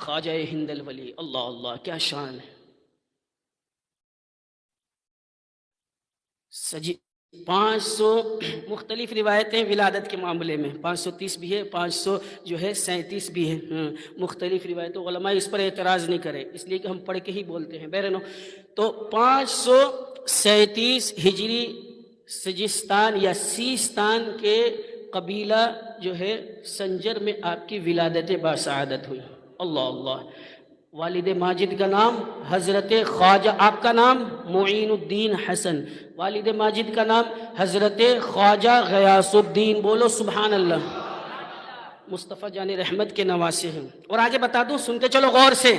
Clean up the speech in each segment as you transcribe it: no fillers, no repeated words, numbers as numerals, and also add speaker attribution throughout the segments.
Speaker 1: خواجہ ہند الولی، اللہ اللہ کیا شان ہے۔ سجی 500 مختلف روایتیں ولادت کے معاملے میں، 530 بھی ہے، 537 بھی ہے، مختلف روایتوں، علماء اس پر اعتراض نہیں کرے اس لیے کہ ہم پڑھ کے ہی بولتے ہیں بہرنو۔ تو 537 ہجری سجستان یا سیستان کے قبیلہ جو ہے سنجر میں آپ کی ولادت باسعادت ہوئی، اللہ اللہ۔ والد ماجد کا نام حضرت خواجہ، آپ کا نام معین الدین حسن، والد ماجد کا نام حضرت خواجہ غیاث الدین، بولو سبحان اللہ۔ مصطفیٰ جان رحمت کے نواسے ہیں۔ اور آگے بتا دوں، سنتے چلو غور سے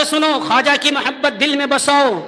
Speaker 1: سنو، خواجہ کی محبت دل میں بساؤ،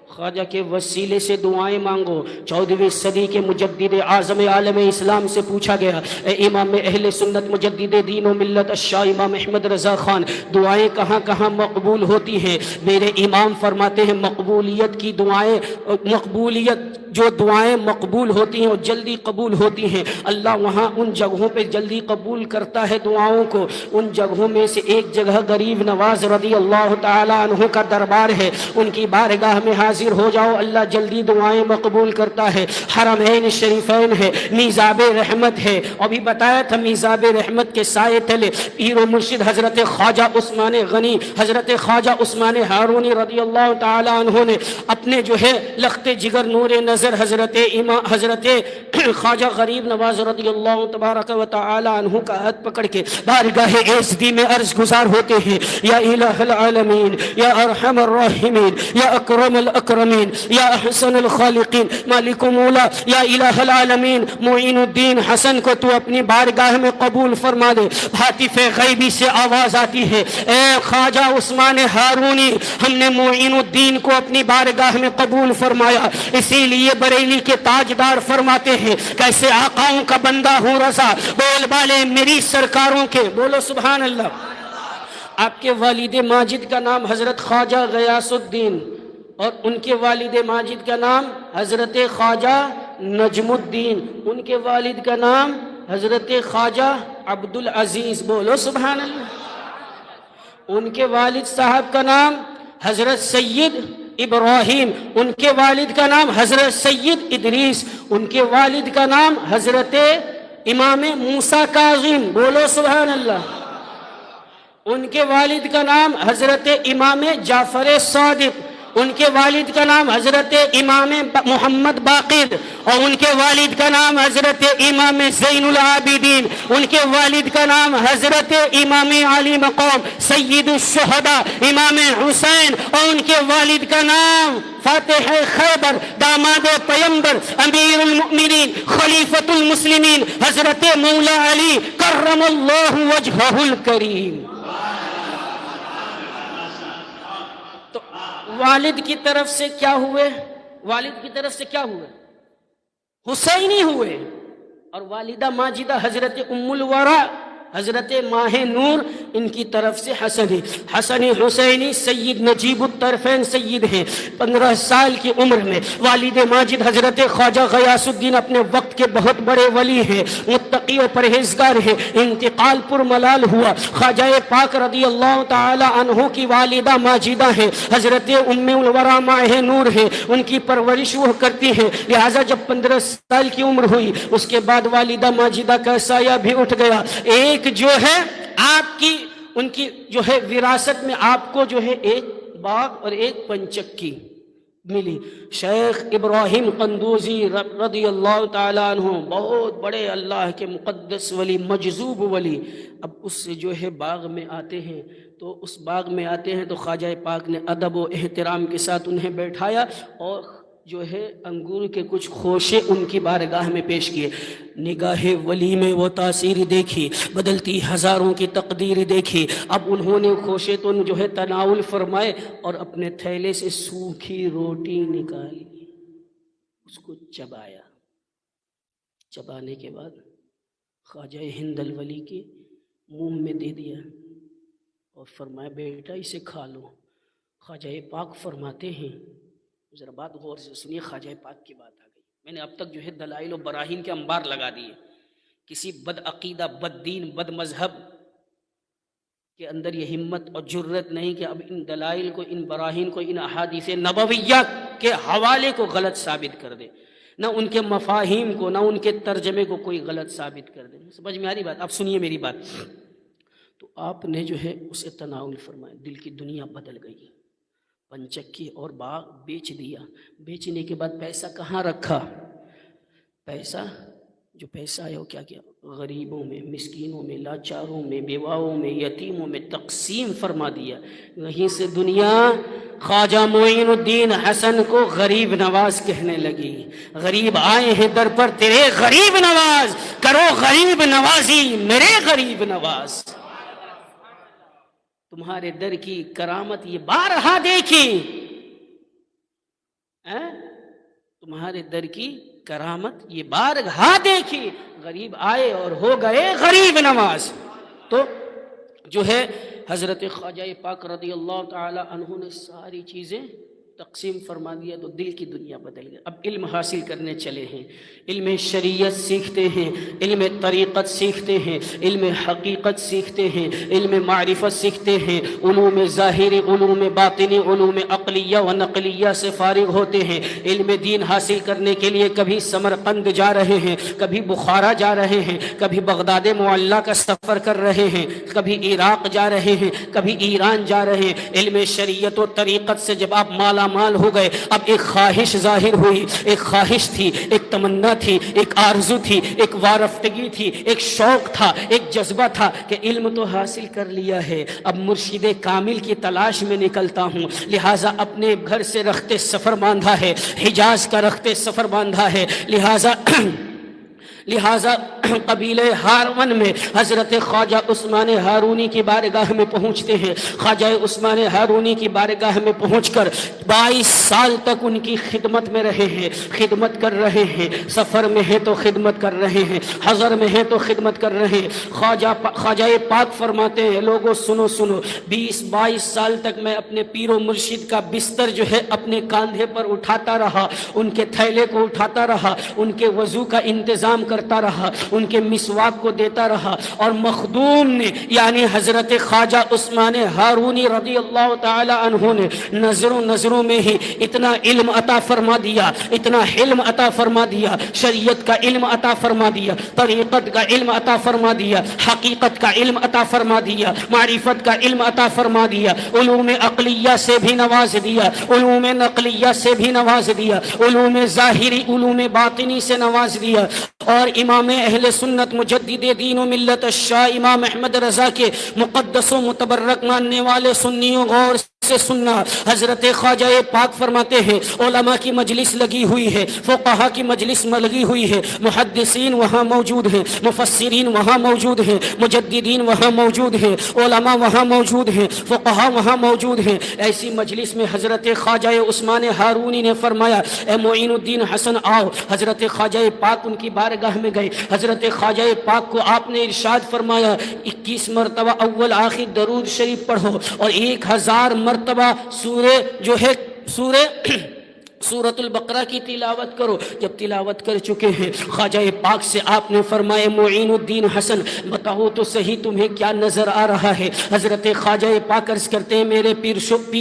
Speaker 1: خواجہ کے وسیلے سے دعائیں مانگو۔ 14ویں صدی کے مجدد اعظم عالم اسلام سے پوچھا گیا، اے امام اہل سنت مجدد دین و ملت الشاہ امام احمد رضا خان، دعائیں کہاں کہاں مقبول ہوتی ہیں؟ میرے امام فرماتے ہیں مقبولیت کی دعائیں، مقبولیت جو دعائیں مقبول ہوتی ہیں اور جلدی قبول ہوتی ہیں، اللہ وہاں ان جگہوں پہ جلدی قبول کرتا ہے دعاؤں کو۔ ان جگہوں میں سے ایک جگہ غریب نواز رضی اللہ تعالی عنہ کا دربار ہے، ان کی بارگاہ میں حاضر ہو جاؤ، اللہ جلدی دعائیں مقبول کرتا ہے۔ حرمین شریفین ہے، میزاب رحمت ہے، ابھی بتایا تھا میزاب رحمت کے سائے تلے پیر و مرشد حضرت خواجہ عثمان غنی، حضرت خواجہ عثمان ہارونی رضی اللہ تعالی عنہ نے اپنے جو ہے لخت جگر نور نظر حضرت خواجہ غریب نواز رضی اللہ تبارک و تعالی عنہ کا ہاتھ پکڑ کے بارگاہ ایزدی میں عرض گزار ہوتے ہیں، یا الہ العالمین، یا ارحم الراحمین، یا اکرم الاکرمین، یا احسن الخالقین، مالک مولا، یا الہ العالمین، معین الدین حسن کو تو اپنی بارگاہ میں قبول فرما دے۔ ہاتف غیبی سے آواز آتی ہے، اے خواجہ عثمان ہارونی، ہم نے معین الدین کو اپنی بارگاہ میں قبول فرمایا، اسی لیے بریلی کے تاجدار فرماتے ہیں، کیسے آقاؤں کا بندہ ہوں رضا، بول بالے میری سرکاروں کے، بولو سبحان اللہ۔ آپ کے والد ماجد کا نام حضرت خواجہ غیاث الدین اور ان کے والد ماجد کا نام حضرت خواجہ نجم الدین، ان کے والد کا نام حضرت خواجہ عبدالعزیز، بولو سبحان اللہ۔ ان کے والد صاحب کا نام حضرت سید ابراہیم، ان کے والد کا نام حضرت سید ادریس، ان کے والد کا نام حضرت امام موسیٰ کاظم، بولو سبحان اللہ۔ ان کے والد کا نام حضرت امام جعفر صادق، ان کے والد کا نام حضرت امام محمد باقر، اور ان کے والد کا نام حضرت امام زین العابدین، ان کے والد کا نام حضرت امام علی مقام سید الشہداء امام حسین، اور ان کے والد کا نام فاتح خیبر داماد پیمبر امیر المؤمنین خلیفۃ المسلمین حضرت مولا علی کرم اللہ وجہہ الکریم۔ تو والد کی طرف سے کیا ہوئے؟ والد کی طرف سے کیا ہوئے؟ حسینی ہوئے، اور والدہ ماجدہ حضرت ام الورا حضرت ماہ نور، ان کی طرف سے حسنی حسینی سید نجیب الطرفین سید ہیں۔ 15 سال کی عمر میں والد ماجد حضرت خواجہ غیاث الدین اپنے وقت کے بہت بڑے ولی ہیں، متقی و پرہیزگار ہیں، انتقال پر ملال ہوا۔ خواجہ پاک رضی اللہ تعالی عنہ کی والدہ ماجدہ ہیں، حضرت ام الورا ماہ نور ہیں، ان کی پرورش وہ کرتی ہیں، لہٰذا جب 15 سال کی عمر ہوئی اس کے بعد والدہ ماجدہ کا سایہ بھی اٹھ گیا۔ ایک جو ہے آپ کی ان کی جو ہے وراثت میں آپ کو جو ہے ایک باغ اور ایک پنچکی ملی۔ شیخ ابراہیم قندوزی رضی اللہ تعالیٰ عنہ بہت بڑے اللہ کے مقدس ولی، مجذوب ولی، اب اس سے جو ہے باغ میں آتے ہیں، تو اس باغ میں آتے ہیں تو خواجہ پاک نے ادب و احترام کے ساتھ انہیں بیٹھایا اور جو ہے انگور کے کچھ خوشے ان کی بارگاہ میں پیش کیے۔ نگاہ ولی میں وہ تاثیر دیکھی، بدلتی ہزاروں کی تقدیر دیکھی۔ اب انہوں نے خوشے تو جو ہے تناول فرمائے اور اپنے تھیلے سے سوکھی روٹی نکالی، اس کو چبایا۔ چبانے کے بعد خواجہ ہند الولی کے منہ میں دے دیا اور فرمایا بیٹا اسے کھا لو۔ خواجہ پاک فرماتے ہیں، ذرا بات غور سے سنیے، خواجہ پاک کی بات آ گئی۔ میں نے اب تک جو ہے دلائل و براہین کے انبار لگا دیے، کسی بد عقیدہ، بد دین، بد مذہب کے اندر یہ ہمت اور جرت نہیں کہ اب ان دلائل کو، ان براہین کو، ان احادیث نبویہ کے حوالے کو غلط ثابت کر دے، نہ ان کے مفاہیم کو، نہ ان کے ترجمے کو کوئی غلط ثابت کر دے۔ سمجھ میں آ رہی بات؟ اب سنیے میری بات۔ تو آپ نے جو ہے اسے تناول فرمایا، دل کی دنیا بدل گئی، پنچکی اور باغ بیچ دیا۔ بیچنے کے بعد پیسہ کہاں رکھا؟ پیسہ جو پیسہ ہے وہ کیا کیا؟ غریبوں میں، مسکینوں میں، لاچاروں میں، بیواؤں میں، یتیموں میں تقسیم فرما دیا۔ وہیں سے دنیا خواجہ معین الدین حسن کو غریب نواز کہنے لگی۔ غریب آئے ہیں در پر تیرے غریب نواز، کرو غریب نوازی میرے غریب نواز۔ تمہارے در کی کرامت یہ بارہا دیکھی، تمہارے در کی کرامت یہ بارہا دیکھی، غریب آئے اور ہو گئے غریب نواز۔ تو جو ہے حضرت خواجہ پاک رضی اللہ تعالی عنہ نے ساری چیزیں تقسیم فرما دیا، تو دل کی دنیا بدل گئی۔ اب علم حاصل کرنے چلے ہیں، علم شریعت سیکھتے ہیں، علم طریقت سیکھتے ہیں، علم حقیقت سیکھتے ہیں، علم معرفت سیکھتے ہیں، علوم ظاہری، علوم باطنی، علوم عقلیہ و نقلیہ سے فارغ ہوتے ہیں۔ علم دین حاصل کرنے کے لیے کبھی سمرقند جا رہے ہیں، کبھی بخارا جا رہے ہیں، کبھی بغداد معلیٰ کا سفر کر رہے ہیں، کبھی عراق جا رہے ہیں، کبھی ایران جا رہے ہیں۔ علم شریعت و طریقت سے جب آپ مالا مال ہو گئے، اب ایک خواہش ظاہر ہوئی، ایک خواہش تھی، ایک تمنا تھی، ایک آرزو تھی، ایک وارفتگی تھی، ایک شوق تھا، ایک جذبہ تھا کہ علم تو حاصل کر لیا ہے، اب مرشد کامل کی تلاش میں نکلتا ہوں، لہٰذا اپنے گھر سے رخت سفر باندھا ہے، حجاز کا رخت سفر باندھا ہے، لہٰذا قبیلہ ہارون میں حضرت خواجہ عثمان ہارونی کی بارگاہ میں پہنچتے ہیں۔ خواجہ عثمان ہارونی کی بارگاہ میں پہنچ کر 22 سال تک ان کی خدمت میں رہے ہیں، خدمت کر رہے ہیں، سفر میں ہے تو خدمت کر رہے ہیں، حضر میں ہے تو خدمت کر رہے ہیں۔ خواجہ پاک فرماتے ہیں، لوگوں سنو 22 سال تک میں اپنے پیر و مرشد کا بستر جو ہے اپنے کاندھے پر اٹھاتا رہا، ان کے تھیلے کو اٹھاتا رہا، ان کے وضو کا انتظام کرتا رہا، ان کے مسواک کو دیتا رہا، اور مخدوم نے یعنی حضرت خواجہ عثمان ہارونی رضی اللہ تعالی عنہ نے نظروں میں ہی اتنا علم عطا فرما دیا، اتنا علم عطا فرما دیا، شریعت کا علم عطا فرما دیا، طریقت کا علم عطا فرما دیا، حقیقت کا علم عطا فرما دیا، معرفت کا علم عطا فرما دیا، علوم عقلیہ سے بھی نواز دیا، علوم نقلیہ سے بھی نواز دیا، علوم ظاہری، علوم باطنی سے نواز دیا۔ اور امام اہل سنت مجدد دین و ملت الشاہ امام احمد رضا کے مقدس و متبرک ماننے والے سنیوں غور سے سننا، حضرت خواجہ پاک فرماتے ہیں علماء کی مجلس لگی ہوئی ہے، فقہا کی مجلس لگی ہوئی ہے، محدثین وہاں موجود ہیں، مفسرین وہاں موجود ہیں، مجددین وہاں موجود ہیں، علماء وہاں موجود ہیں، فقہا وہاں موجود ہیں۔ ایسی مجلس میں حضرت خواجہ عثمان ہارونی نے فرمایا اے معین الدین حسن آؤ۔ حضرت خواجہ پاک ان کی بارگاہ میں گئے، حضرت خواجہ پاک کو آپ نے ارشاد فرمایا 21 مرتبہ اول آخر درود شریف پڑھو اور 1000 مرتبہ سورۃ البقرہ کی تلاوت کرو۔ جب تلاوت کر چکے ہیں خواجہ پاک سے آپ نے فرمایا معین الدین حسن بتاؤ تو صحیح تمہیں کیا نظر آ رہا ہے؟ حضرت خواجہ پاک عرض کرتے ہیں میرے پیر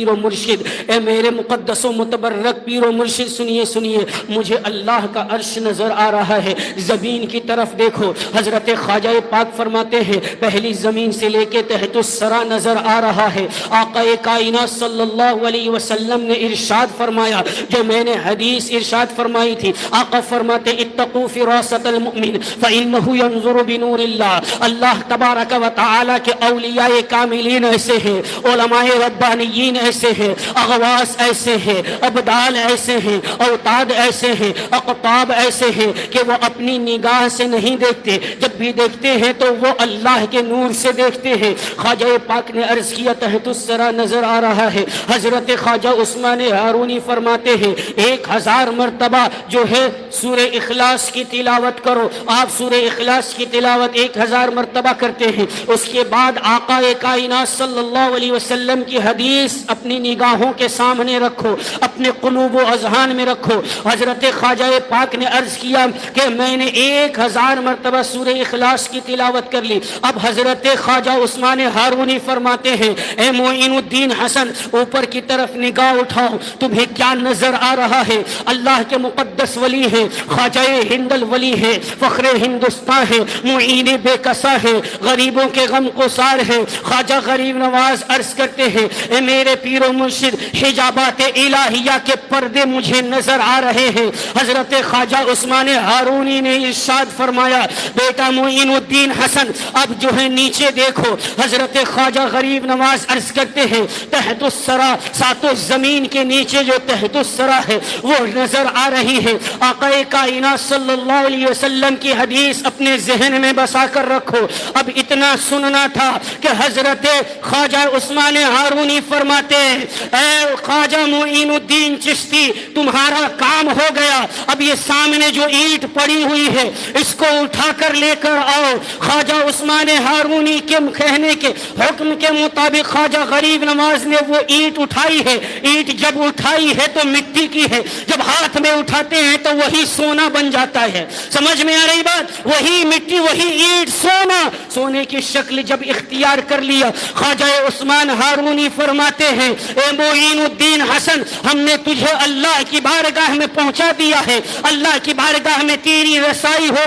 Speaker 1: و مرشد، اے میرے مقدس و متبرک پیر و مرشد سنیے مجھے اللہ کا عرش نظر آ رہا ہے، زمین کی طرف دیکھو۔ حضرت خواجہ پاک فرماتے ہیں پہلی زمین سے لے کے تحت الثری نظر آ رہا ہے۔ آقا کائنات صلی اللہ علیہ وسلم نے ارشاد فرمایا، جو میں نے حدیث ارشاد فرمائی تھی، آقا فرماتے اتقوا فراست المؤمن فإنه ينظر بنور اللہ۔ اللہ تبارک و تعالی کے اولیاء کاملین ایسے ہیں، علماء ربانیین ایسے ہیں، اغواس ایسے ہیں، ابدال ایسے ہیں، اوتاد ایسے ہیں، اقطاب ایسے ہیں کہ وہ اپنی نگاہ سے نہیں دیکھتے، جب بھی دیکھتے ہیں تو وہ اللہ کے نور سے دیکھتے ہیں۔ خواجہ پاک نے عرض کیا تحت الثری نظر آ رہا ہے۔ حضرت خواجہ عثمان ہارونی فرماتے ہیں 1000 مرتبہ جو ہے سورہ اخلاص کی تلاوت کرو. آپ سورہ اخلاص کی تلاوت 1000 مرتبہ کرتے ہیں. اس کے بعد آقا کائنات صلی اللہ علیہ وسلم کی حدیث اپنی نگاہوں کے سامنے رکھو, اپنے قلوب و اذہان میں رکھو. حضرت خواجہ پاک نے عرض کیا کہ میں نے 1000 مرتبہ سورہ اخلاص کی تلاوت کر لی. اب حضرت خواجہ عثمان ہارونی فرماتے ہیں اے معین الدین حسن, اوپر کی طرف نگاہ اٹھاؤ, تمہیں کیا نظر آ رہا ہے؟ اللہ کے مقدس ولی ہے, خواجہ ہند الولی ہے, فخر ہندوستان ہے, معین بے کسا ہے, غریبوں کے غم کو سار ہے. خواجہ غریب نواز عرض کرتے ہیں اے میرے پیر و مرشد, حجابات الہیہ کے پردے مجھے نظر آ رہے ہیں. حضرت خواجہ عثمان ہارونی نے ارشاد فرمایا بیٹا معین الدین حسن اب جو ہے نیچے دیکھو. حضرت خواجہ غریب نواز عرض کرتے ہیں تحت السرا, ساتوں زمین کے نیچے جو تحت السرا ہے وہ نظر آ رہی ہے. آقا کائنات صلی اللہ علیہ وسلم کی حدیث اپنے ذہن میں بسا کر رکھو. اب اتنا سننا تھا کہ حضرت خواجہ عثمان ہارونی فرماتے ہیں اے خواجہ معین الدین چشتی تمہارا کام ہو گیا, اب یہ سامنے جو اینٹ پڑی ہوئی ہے اس کو اٹھا کر لے کر آؤ. خواجہ عثمان ہارونی کے کہنے کے حکم کے مطابق خواجہ غریب نواز نے وہ اینٹ اٹھائی ہے. اینٹ جب اٹھائی ہے تو مٹی کی ہے, جب ہاتھ میں اٹھاتے ہیں تو وہی سونا بن جاتا ہے. سمجھ میں آ رہی بات؟ وہی مٹی وہی اینٹ سونا, سونے کی شکل جب اختیار کر لیا. خواجہ عثمان ہارونی فرماتے ہیں اے معین الدین حسن ہم نے تجھے اللہ کی بارگاہ میں پہنچا دیا ہے, اللہ کی بارگاہ میں تیری رسائی ہو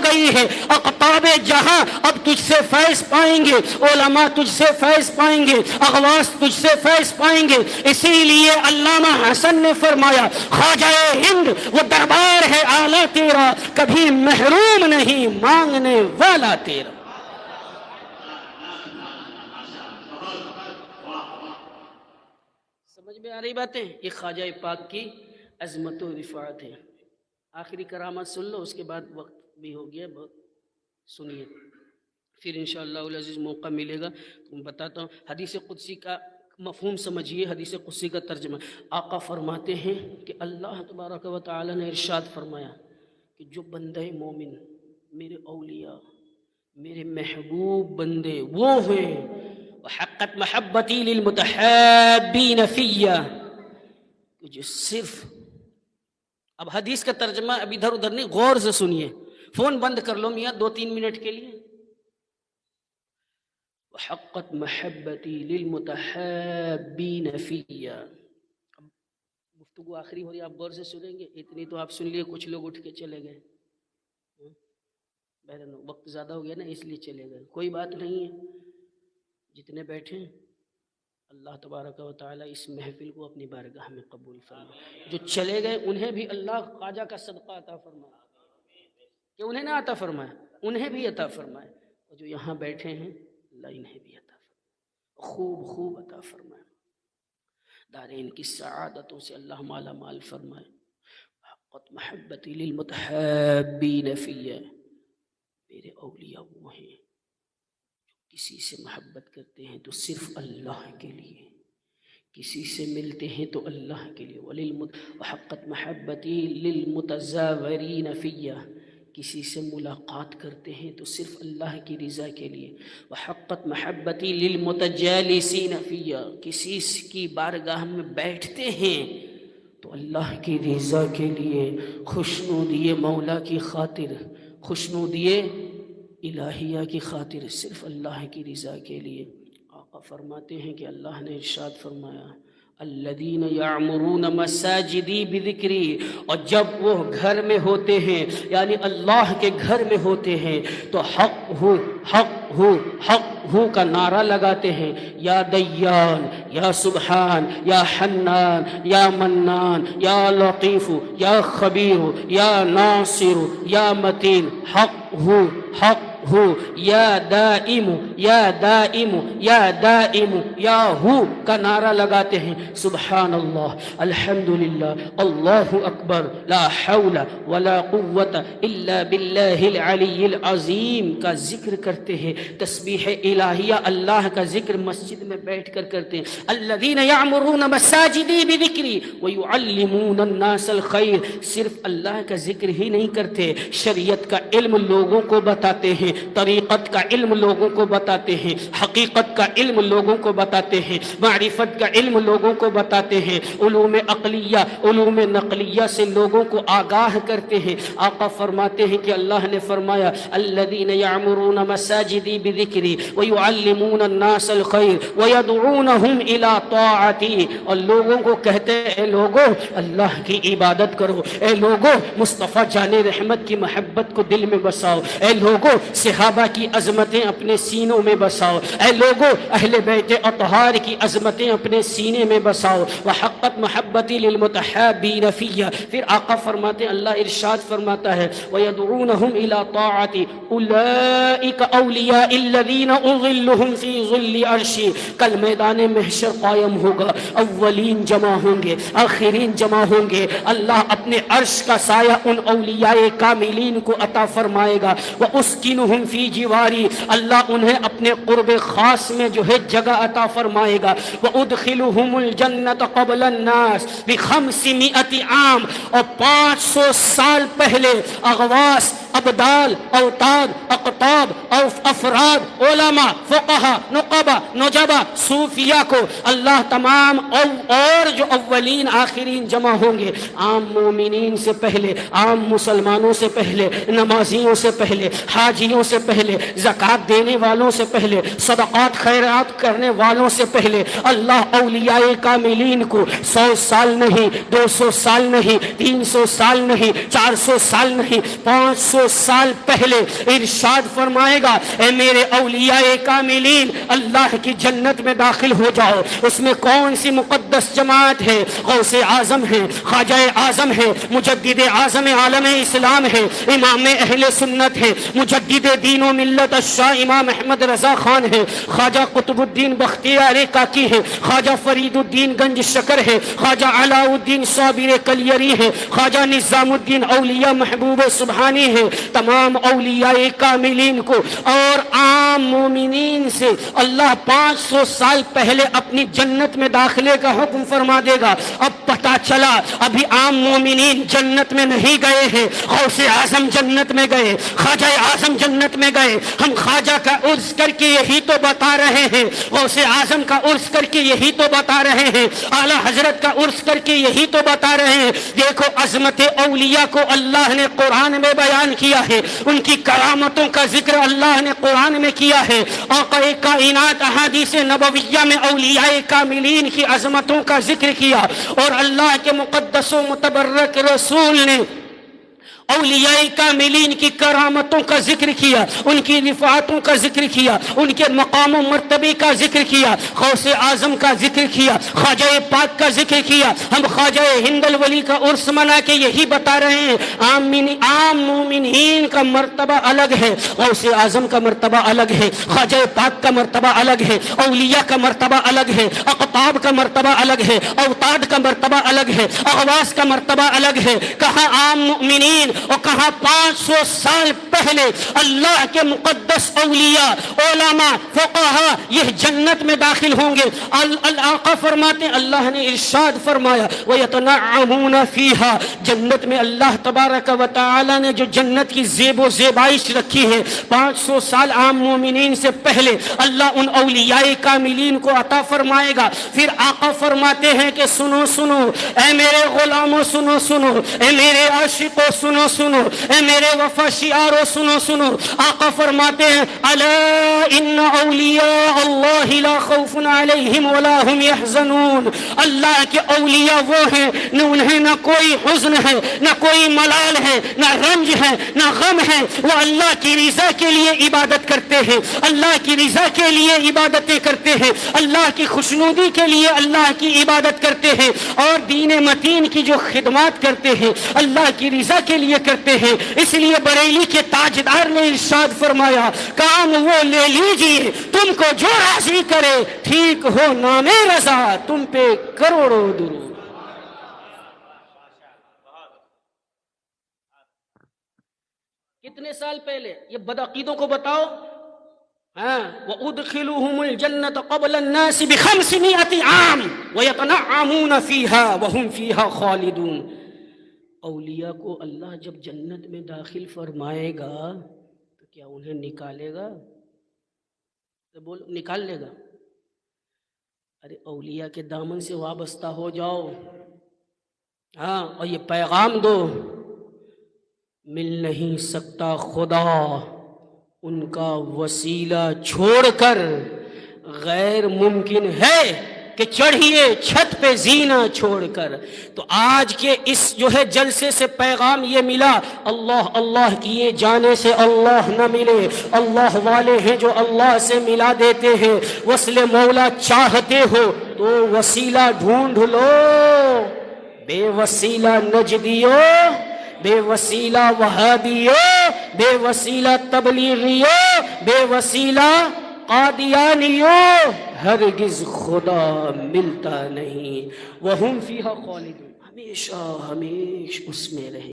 Speaker 1: گئی ہے. اقطاب جہاں اب تجھ سے فیض پائیں گے, علماء تجھ سے فیض پائیں گے, اغواث تجھ سے فیض پائیں گے. اسی لیے علامہ حسن نے فرمایا خواجہ ہند وہ دربار ہے اعلیٰ تیرا, کبھی محروم نہیں مانگنے والا تیرا. سمجھ میں آ رہی باتیں؟ یہ خواجہ پاک کی عظمت و رفعت ہے. آخری کرامت سن لو, اس کے بعد وقت بھی ہو گیا بہت, سنیے پھر انشاءاللہ العزیز موقع ملے گا. تم بتاتا ہوں حدیث قدسی کا مفہوم سمجھیے. حدیث قدسی کا ترجمہ آقا فرماتے ہیں کہ اللہ تبارک و تعالی نے ارشاد فرمایا کہ جو بندہ مومن میرے اولیاء میرے محبوب بندے وہ ہیں وحقت محبتی للمتحابین فیہ, جو صرف, اب حدیث کا ترجمہ اب ادھر ادھر نہیں, غور سے سنیے. فون بند کر لو میاں 2-3 منٹ کے لیے. وحقت محبتی للمتحابین فیہ. اب گفتگو آخری ہو رہی ہے, آپ غور سے سنیں گے. اتنی تو آپ سن لیے, کچھ لوگ اٹھ کے چلے گئے, بہرحال وقت زیادہ ہو گیا نا اس لیے چلے گئے. کوئی بات نہیں ہے, جتنے بیٹھے اللہ تبارک و تعالی اس محفل کو اپنی بارگاہ میں قبول فرمائے. جو چلے گئے انہیں بھی اللہ خواجہ کا صدقہ عطا فرمائے, کہ انہیں نہ عطا فرمائے, انہیں بھی عطا فرمائے. اور جو یہاں بیٹھے ہیں اللہ انہیں بھی عطا فرمائے, خوب خوب عطا فرمائے. دارین کی سعادتوں سے اللہ مالا مال فرمائے. حقت محبتی للمتحابین فیہ, میرے اولیاء وہ ہیں کسی سے محبت کرتے ہیں تو صرف اللہ کے لیے, کسی سے ملتے ہیں تو اللہ کے لیے. وحقت محبتی للمتزاورین فیہ, کسی سے ملاقات کرتے ہیں تو صرف اللہ کی رضا کے لیے. وحقت محبتی للمتجالسین فیہ, کسی کی بارگاہ میں بیٹھتے ہیں تو اللہ کی رضا کے لیے, خوشنودی مولا کی خاطر, خوشنودی الہیہ کی خاطر, صرف اللہ کی رضا کے لیے. آقا فرماتے ہیں کہ اللہ نے ارشاد فرمایا الذین یعمرون مساجدی بذکری, اور جب وہ گھر میں ہوتے ہیں یعنی اللہ کے گھر میں ہوتے ہیں تو حق ہو حق ہو حق ہو کا نعرہ لگاتے ہیں. یا دیان یا سبحان یا حنان یا منان یا لطیف یا خبیر یا ناصر یا متین, حق ہو حق ہو، یا دائم یا دائم یا دائم یا ہو کا نعرہ لگاتے ہیں، سبحان اللہ، الحمدللہ، اللہ اکبر، لا حول ولا قوت الا باللہ العلی العظیم کا ذکر کرتے ہیں، تسبیح الہیہ اللہ کا ذکر مسجد میں بیٹھ کر کرتے ہیں۔ الذین یعمرون مساجدی بذکری ویعلمون الناس الخیر، صرف اللہ کا ذکر ہی نہیں کرتے، شریعت کا علم لوگوں کو بتاتے ہیں، طریقت کا علم لوگوں کو بتاتے ہیں، حقیقت کا علم لوگوں کو بتاتے ہیں، معرفت کا علم لوگوں کو بتاتے ہیں، علوم عقلیہ علوم نقلیہ سے لوگوں کو آگاہ کرتے ہیں۔ آقا فرماتے ہیں کہ اللہ نے فرمایا الذین یعمرون مساجدی بذکری ویعلمون الناس الخیر ویدعونہم الی طاعتی، اور لوگوں کو کہتے ہیں اے لوگو اللہ کی عبادت کرو، اے لوگو مصطفیٰ جان رحمت کی محبت کو دل میں بساؤ، اے لوگو صحابہ کی عظمتیں اپنے سینوں میں بساؤ، اے لوگو اہل بیت اطہار کی عظمتیں اپنے سینے میں بساؤ، وحقت محبتی للمتحابین فیہ۔ پھر آقا فرماتے ہیں، اللہ ارشاد فرماتا ہے وَيَدْعُونَهُمْ إِلَىٰ طَاعَتِ أُولَٰئِكَ أَوْلِيَاءِ الَّذِينَ أُظِلُّهُمْ فِي ظِلِّ عَرْشِي۔ کل میدان محشر قائم ہوگا، اولین جمع ہوں گے، آخرین جمع ہوں گے، اللہ اپنے عرش کا سایہ ان اولیاء کاملین کو عطا فرمائے گا، وَأُسْكِنُهُمْ فِي جِوَارِي، اللہ انہیں اپنے قرب خاص میں جو ہے جگہ عطا فرمائے گا، وَأُدْخِلُهُمُ الْجَنَّةَ قَبْلَ النَّاسِ ب500 عام، اور 500 سال پہلے اغواس، ابدال، اوتاد، اقطاب اور افراد، علماء، فقہا، نقبہ، نجبہ، صوفیہ کو اللہ تمام اور جو اولین آخرین جمع ہوں گے، عام مومنین سے پہلے، عام مسلمانوں سے پہلے، نمازیوں سے پہلے، حاجیوں سے پہلے، زکوٰۃ دینے والوں سے پہلے، صدقات خیرات کرنے والوں سے پہلے، اللہ اولیاء کاملین کو 100 سال نہیں، 200 سال نہیں، 300 سال نہیں، 400 سال نہیں، 500 سال پہلے ارشاد فرمائے گا اے میرے اولیاء کاملین اللہ کی جنت میں داخل ہو جاؤ۔ اس میں کون سی مقدس جماعت ہے؟ غوث اعظم ہے، خواجہ اعظم ہے، مجدد اعظم عالم اسلام ہے، امام اہل سنت ہے، مجدد دین و ملت الشاہ امام احمد رضا خان ہے، خواجہ قطب الدین بختیار کاکی ہے، خواجہ فرید الدین گنج شکر ہے، خواجہ علاء الدین صابر کلیری ہے، خواجہ نظام الدین اولیاء محبوب سبحانی ہے۔ تمام اولیاء کاملین کو اور عام مومنین سے اللہ 500 سال پہلے اپنی جنت میں داخلے کا حکم فرما دے گا۔ اب پتہ چلا ابھی عام مومنین جنت میں نہیں گئے ہیں، غوث اعظم جنت میں گئے، خواجہ اعظم جنت میں گئے۔ ہم خواجہ کا عرض کر کے یہی تو بتا رہے ہیں، غوث اعظم کا عرض کر کے یہی تو بتا رہے ہیں، اعلیٰ حضرت کا عرض کر کے یہی تو بتا رہے ہیں۔ دیکھو عظمت اولیاء کو اللہ نے قرآن میں بیان کیا ہے، ان کی کرامتوں کا ذکر اللہ نے قرآن میں کیا ہے، آقا کائنات احادیث نبویہ میں اولیاء کاملین کی عظمتوں کا ذکر کیا، اور اللہ کے مقدس و متبرک رسول نے اولیاء کاملین کی کرامتوں کا ذکر کیا، ان کی رفعتوں کا ذکر کیا، ان کے مقام و مرتبے کا ذکر کیا، غوث اعظم کا ذکر کیا، خواجہ پاک کا ذکر کیا۔ ہم خواجہ ہند الولی کا عرس منا کے یہی بتا رہے ہیں، عام مومنین کا مرتبہ الگ ہے، غوث اعظم کا مرتبہ الگ ہے، خواجہ پاک کا مرتبہ الگ ہے، اولیاء کا مرتبہ الگ ہے، اقطاب کا مرتبہ الگ ہے، اوتاد کا مرتبہ الگ ہے، اغواس کا مرتبہ الگ ہے۔ کہاں عام مومنین اور کہاں 500 سال پہلے اللہ کے مقدس اولیاء، علماء، فقہا یہ جنت میں داخل ہوں گے۔ آقا فرماتے ہیں، اللہ نے ارشاد فرمایا وَيَتَنَعَّمُونَ فِيهَا، جنت میں اللہ تبارک و تعالی نے جو جنت کی زیب و زیبائش رکھی ہے 500 سال عام مومنین سے پہلے اللہ ان اولیاء کاملین کو عطا فرمائے گا۔ پھر آقا فرماتے ہیں کہ سنو سنو اے میرے غلاموں، سنو سنو اے میرے عاشقوں، سنو سنو اے میرے وفا شعارو، سنو سنو۔ آقا فرماتے ہیں الا ان اولیاء اللہ لا خوف علیہم ولا هم يحزنون، اللہ کے اولیاء وہ ہیں نہ انہیں نہ کوئی حزن ہے، نہ کوئی ملال ہے، نہ رنج ہے، نہ غم ہے، وہ اللہ کی رضا کے لیے عبادت کرتے ہیں، اللہ کی رضا کے لیے عبادتیں کرتے ہیں، اللہ کی خوشنودی کے لیے اللہ کی عبادت کرتے ہیں، اور دین متین کی جو خدمات کرتے ہیں، اللہ کی رضا کے لیے لیے کرتے ہیں. اس لیے بریلی کے تاجدار نے ارشاد فرمایا کام وہ لے لیجئے تم کو جو راضی کرے, ٹھیک ہو نام رضا تم پہ کروڑوں درود. کتنے سال پہلے یہ بدعقیدوں کو بتاؤ. ہاں وَأُدْخِلُهُمُ الْجَنَّةَ قَبْلَ النَّاسِ ب500 عام وَيَتَنَعَّمُونَ فِيهَا وَهُمْ فِيهَا خَالِدُونَ. اولیاء کو اللہ جب جنت میں داخل فرمائے گا تو کیا انہیں نکالے گا؟ تو بولو نکال لے گا؟ ارے اولیاء کے دامن سے وابستہ ہو جاؤ, ہاں, اور یہ پیغام دو مل نہیں سکتا خدا ان کا وسیلہ چھوڑ کر, غیر ممکن ہے کہ چڑھیے چھت پہ زینہ چھوڑ کر. تو آج کے اس جو ہے جلسے سے پیغام یہ ملا, اللہ اللہ کیے جانے سے اللہ نہ ملے. اللہ والے ہیں جو اللہ سے ملا دیتے ہیں. وصل مولا چاہتے ہو تو وسیلہ ڈھونڈ لو, بے وسیلہ نجدیو, بے وسیلہ وہابیو, بے وسیلہ تبلیغیو, بے وسیلہ قادیانیو, ہرگز خدا ملتا نہیں. وَهُمْ فِيهَا خَالِدُونَ, ہمیشہ ہمیش اس میں رہے.